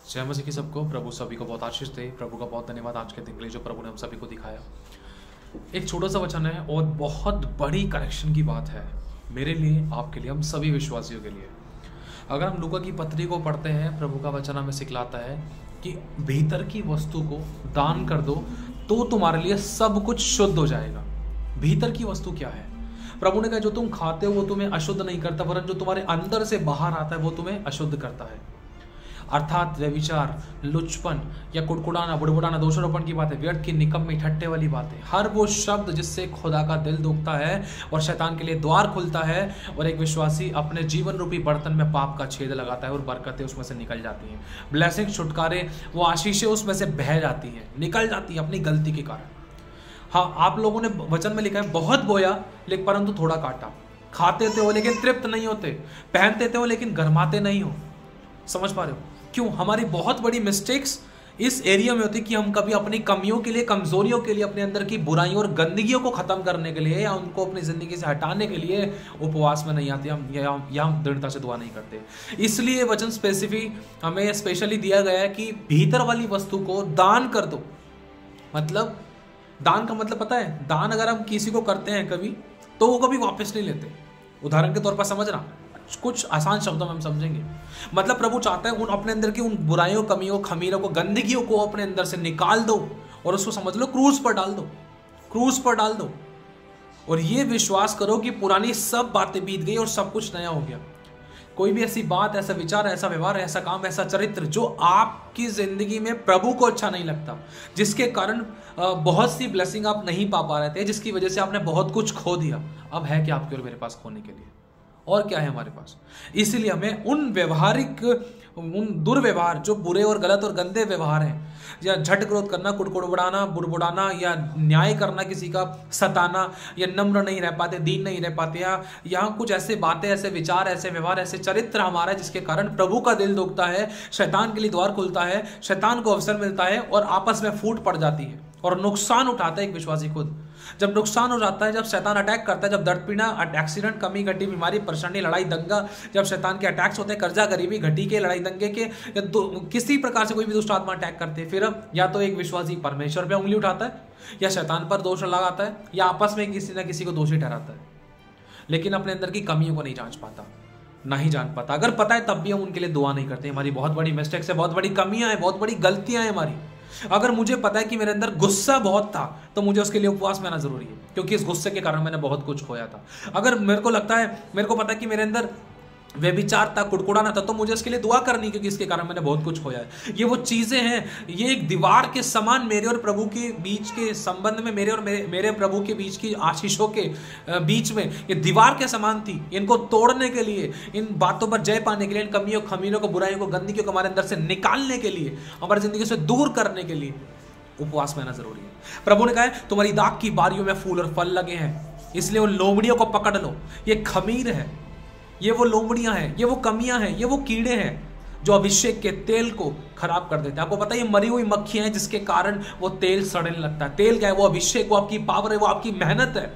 जय मसीह की सबको। प्रभु सभी को बहुत आशीष दे। प्रभु का बहुत धन्यवाद आज के दिन के लिए जो प्रभु ने हम सभी को दिखाया। एक छोटा सा वचन है और बहुत बड़ी करेक्शन की बात है मेरे लिए, आपके लिए, हम सभी विश्वासियों के लिए। अगर हम लूका की पत्री को पढ़ते हैं, प्रभु का वचन हमें सिखलाता है कि भीतर की वस्तु को दान कर दो तो तुम्हारे लिए सब कुछ शुद्ध हो जाएगा। भीतर की वस्तु क्या है? प्रभु ने कहा जो तुम खाते हो वो तुम्हें अशुद्ध नहीं करता, वरन जो तुम्हारे अंदर से बाहर आता है वो तुम्हें अशुद्ध करता है। अर्थात व्यभिचार, लुचपन या कुड़कुड़ाना, बुड़बुड़ाना, दोषारोपण की बातें, व्यर्थ की, निकम्मी, ठट्टे वाली बातें, हर वो शब्द जिससे खुदा का दिल दुखता है और शैतान के लिए द्वार खुलता है और एक विश्वासी अपने जीवन रूपी बर्तन में पाप का छेद लगाता है और बरकतें उसमें से निकल जाती हैं। ब्लेसिंग, छुटकारे, वो आशीषें उसमें से बह जाती हैं, निकल जाती हैं अपनी गलती के कारण। हाँ, आप लोगों ने वचन में लिखा है बहुत बोया लेकिन परंतु थोड़ा काटा। खाते थे हो लेकिन तृप्त नहीं होते, पहनते थे हो लेकिन गरमाते नहीं हो। समझ पा रहे हो? क्यों? हमारी बहुत बड़ी मिस्टेक्स इस एरिया में होती कि हम कभी अपनी कमियों के लिए, कमजोरियों के लिए, अपने अंदर की बुराइयों और गंदगियों को खत्म करने के लिए या उनको अपनी जिंदगी से हटाने के लिए उपवास में नहीं आते, हम दृढ़ता से दुआ नहीं करते। इसलिए वचन स्पेसिफिक हमें स्पेशली दिया गया है कि भीतर वाली वस्तु को दान कर दो। मतलब दान का मतलब पता है? दान अगर हम किसी को करते हैं कभी तो वो कभी वापस नहीं लेते। उदाहरण के तौर पर समझना, कुछ आसान शब्दों में हम समझेंगे। मतलब प्रभु चाहता है उन अपने अंदर की उन बुराइयों, कमियों, खमीरों को, गंदगियों को अपने अंदर से निकाल दो और उसको समझ लो क्रूज पर डाल दो, क्रूज पर डाल दो। और ये विश्वास करो कि पुरानी सब बातें बीत गई और सब कुछ नया हो गया। कोई भी ऐसी बात, ऐसा विचार, ऐसा व्यवहार, ऐसा काम, ऐसा चरित्र जो आपकी जिंदगी में प्रभु को अच्छा नहीं लगता, जिसके कारण बहुत सी ब्लेसिंग आप नहीं पा रहे थे, जिसकी वजह से आपने बहुत कुछ खो दिया, अब है क्या आपके और मेरे पास खोने के लिए? और क्या है हमारे पास? इसीलिए हमें उन व्यवहारिक, उन दुर्व्यवहार जो बुरे और गलत और गंदे व्यवहार हैं, या झट क्रोध करना, कुड़कुड़ाना, बुड़बुड़ाना, या न्याय करना, किसी का सताना, या नम्र नहीं रह पाते, दीन नहीं रह पाते, या यहाँ कुछ ऐसे बातें, ऐसे विचार, ऐसे व्यवहार, ऐसे चरित्र हमारा जिसके कारण प्रभु का दिल दुखता है, शैतान के लिए द्वार खुलता है, शैतान को अवसर मिलता है और आपस में फूट पड़ जाती है और नुकसान उठाता है एक विश्वासी खुद। जब नुकसान हो जाता है, जब शैतान अटैक करता है, जब दर्द पीड़ा, एक्सीडेंट, कमी घटी, बीमारी, परेशानी, लड़ाई, दंगा, जब शैतान के अटैक्स होते हैं, कर्जा, गरीबी, घटी के, लड़ाई दंगे के, या किसी प्रकार से कोई भी दुष्ट आत्मा अटैक करते हैं, फिर या तो एक विश्वासी परमेश्वर पे उंगली उठाता है, या शैतान पर दोष लगाता है, या आपस में किसी न किसी को दोषी ठहराता है, लेकिन अपने अंदर की कमियों को नहीं जांच पाता, नहीं जान पाता। अगर पता है तब भी हम उनके लिए दुआ नहीं करते। हमारी बहुत बड़ी मिस्टेक्स है, बहुत बड़ी कमियां हैं, बहुत बड़ी गलतियां हैं हमारी। अगर मुझे पता है कि मेरे अंदर गुस्सा बहुत था तो मुझे उसके लिए उपवास में आना जरूरी है, क्योंकि इस गुस्से के कारण मैंने बहुत कुछ खोया था। अगर मेरे को लगता है, मेरे को पता है कि मेरे अंदर व्यभिचार था, कुड़कुड़ाना था, तो मुझे इसके लिए दुआ करनी, क्योंकि इसके कारण मैंने बहुत कुछ खोया है। ये वो चीजें हैं, ये एक दीवार के समान मेरे और प्रभु के बीच के संबंध में, मेरे और मेरे प्रभु के बीच की आशीषों के बीच में ये दीवार के समान थी। इनको तोड़ने के लिए, इन बातों पर जय पाने के लिए, इन कमियों, खमीरों को, बुराइयों को, गंदगियों को हमारे अंदर से निकालने के लिए, हमारी जिंदगी से दूर करने के लिए उपवास में आना जरूरी है। प्रभु ने कहा है तुम्हारी दाग की बारियों में फूल और फल लगे हैं, इसलिए उन लोमड़ियों को पकड़ लो। ये खमीर है, ये वो लोमड़ियां हैं, ये वो कमियां हैं, ये वो कीड़े हैं जो अभिषेक के तेल को खराब कर देते हैं। आपको पता है ये मरी हुई मक्खियां हैं जिसके कारण वो तेल सड़ने लगता है। तेल क्या है? वो अभिषेक, वो आपकी पावर है, वो आपकी मेहनत है,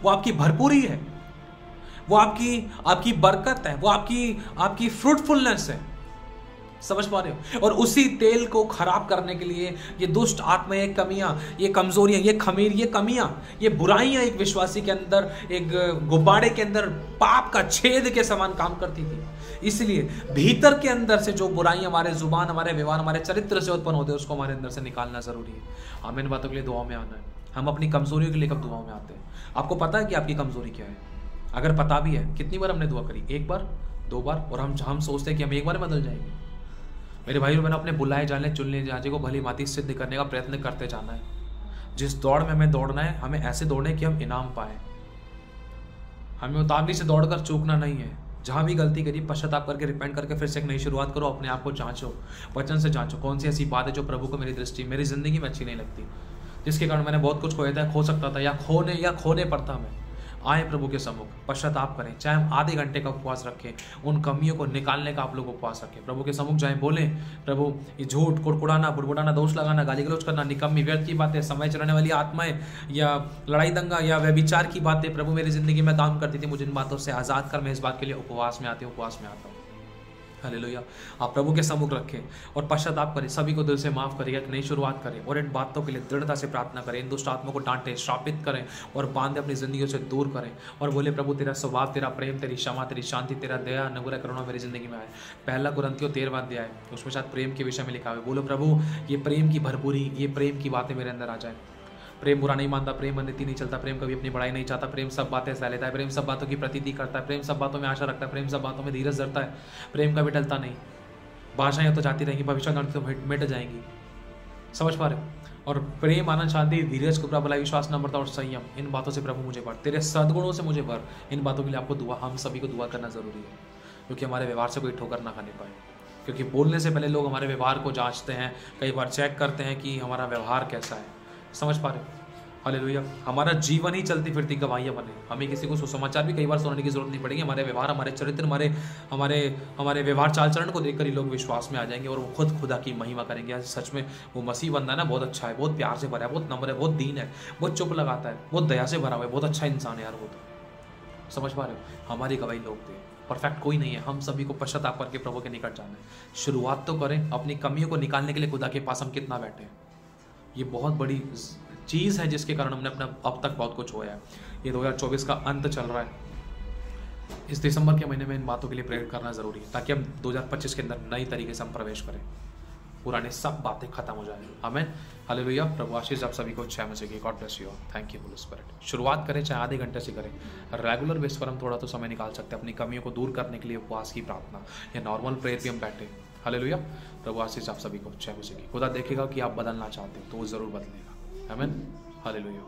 वो आपकी भरपूरी है, वो आपकी बरकत है, वो आपकी फ्रूटफुलनेस है। समझ पा रहे हो? और उसी तेल को खराब करने के लिए ये दुष्ट आत्मा, ये कमियां, ये कमजोरियां, ये खमीर, ये कमियां, ये बुराइयां एक विश्वासी के अंदर, एक गुब्बारे के अंदर पाप का छेद के समान काम करती थी। इसलिए भीतर के अंदर से जो बुराइयां हमारे जुबान, हमारे व्यवहार, हमारे चरित्र से उत्पन्न होते हैं, उसको हमारे अंदर से निकालना जरूरी है। हमें इन बातों के लिए दुआओं में आना है। हम अपनी कमजोरियों के लिए कब दुआओं में आते हैं? आपको पता है कि आपकी कमजोरी क्या है? अगर पता भी है, कितनी बार हमने दुआ करी? एक बार, दो बार, और हम सोचते हैं कि हम एक बार में बदल जाएंगे। मेरे भाइयों, मैंने अपने बुलाए जाने, चुनने जाने को भली भांति सिद्ध करने का प्रयत्न करते जाना है। जिस दौड़ में हमें दौड़ना है, हमें ऐसे दौड़ना है कि हम इनाम पाए। हमें उतावली से दौड़कर चूकना नहीं है। जहां भी गलती करी, पश्चाताप करके, रिपेंट करके फिर से एक नई शुरुआत करो। अपने आप को जांचो, वचन से जांचो, कौन सी ऐसी बात है जो प्रभु को मेरी दृष्टि, मेरी जिंदगी में अच्छी नहीं लगती, जिसके कारण मैंने बहुत कुछ खोया था, खो सकता था, या खोने पर था। मैं आए प्रभु के सम्मुख, पश्चाताप करें, चाहे हम आधे घंटे का उपवास रखें, उन कमियों को निकालने का आप लोग उपवास रखें। प्रभु के सम्मुख जाएं, बोलें, प्रभु ये झूठ, कुड़कुड़ाना, बुड़बुड़ाना, दोष लगाना, गाली गलौज करना, निकम्मी, व्यर्थ की बातें, समय चलाने वाली आत्माएं, या लड़ाई दंगा, या व्यभिचार की बातें प्रभु मेरी जिंदगी में काम करती थी, मुझे इन बातों से आजाद कर। मैं इस बात के लिए उपवास में आती हूँ, उपवास में आता हूँ। हालेलुया। आप प्रभु के सम्मुख रखें और पश्चाताप करें, सभी को दिल से माफ करें, एक नई शुरुआत करें और इन बातों के लिए दृढ़ता से प्रार्थना करें। इन दुष्ट आत्माओं को डांटें, श्रापित करें और बांधे अपनी जिंदगियों से दूर करें और बोले प्रभु तेरा स्वभाव, तेरा प्रेम, तेरी क्षमा, तेरी शांति, तेरा दया, अनुग्रह, करुणा मेरी जिंदगी में आए। पहला कुरिन्थियों 13वां अध्याय है, उसमें शायद प्रेम के विषय में लिखा है। बोलो प्रभु ये प्रेम की भरपूरी, ये प्रेम की बातें मेरे अंदर आ जाए। प्रेम बुरा नहीं मानता, प्रेम अनिति नहीं चलता, प्रेम कभी अपनी बड़ाई नहीं चाहता, प्रेम सब बातें सह लेता है, प्रेम सब बातों की प्रतीति करता है, प्रेम सब बातों में आशा रखता है, प्रेम सब बातों में धीरज धरता है, प्रेम कभी टलता नहीं। भाषाएं तो जाती रहेंगी, भविष्यवाणी तो मिट जाएंगी, समझ पा रहे हो। और प्रेम, आनंद, शांति, धीरज, कृपा, भलाई, विश्वास, नम्रता और संयम, इन बातों से प्रभु मुझे भर, तेरे सद्गुणों से मुझे भर। इन बातों के लिए आपको दुआ, हम सभी को दुआ करना जरूरी है, क्योंकि हमारे व्यवहार से कोई ठोकर ना खाने पाए। क्योंकि बोलने से पहले लोग हमारे व्यवहार को जांचते हैं, कई बार चेक करते हैं कि हमारा व्यवहार कैसा है, समझ पा रहे हो। हालेलुया। हमारा जीवन ही चलती फिरती गवाहियाँ बने। हमें किसी को सुसमाचार भी कई बार सुनाने की जरूरत नहीं पड़ेगी। हमारे व्यवहार, हमारे चरित्र, हमारे व्यवहार चाल चरण को देखकर ही लोग विश्वास में आ जाएंगे और वो खुद खुदा की महिमा करेंगे। आज सच में वो मसीह बंदा है ना, बहुत अच्छा है, बहुत प्यार से भरा है, बहुत नम्र है, बहुत दीन है, बहुत चुप लगाता है, बहुत दया से भरा हुआ है, बहुत अच्छा इंसान है यार वो तो। समझ पा रहे हो। हमारी गवाही लोग थे, परफेक्ट कोई नहीं है। हम सभी को पश्चाताप करके प्रभु के निकट जाना है। शुरुआत तो करें, अपनी कमियों को निकालने के लिए खुदा के पास हम कितना बैठे हैं। ये बहुत बड़ी चीज़ है जिसके कारण हमने अपना अब तक बहुत कुछ होया है। ये 2024 का अंत चल रहा है। इस दिसंबर के महीने में इन बातों के लिए प्रेरित करना जरूरी है, ताकि हम 2025 के अंदर नई तरीके से हम प्रवेश करें, पुराने सब बातें खत्म हो जाए। आमीन, हालेलुया। प्रभु आशीष आप सभी को जय मसीह की। God bless you. Thank you Holi spirit. शुरुआत करें, चाहे आधे घंटे से करें, रेगुलर बेस पर हम थोड़ा तो समय निकाल सकते हैं अपनी कमियों को दूर करने के लिए। उपवास की प्रार्थना या नॉर्मल प्रेयर भी हम बैठे। हालेलुया। प्रभु आशीष आप सभी को जय मसीह की। खुदा देखेगा कि आप बदलना चाहते हैं तो वो जरूर बदलेगा। आमीन, हालेलुया।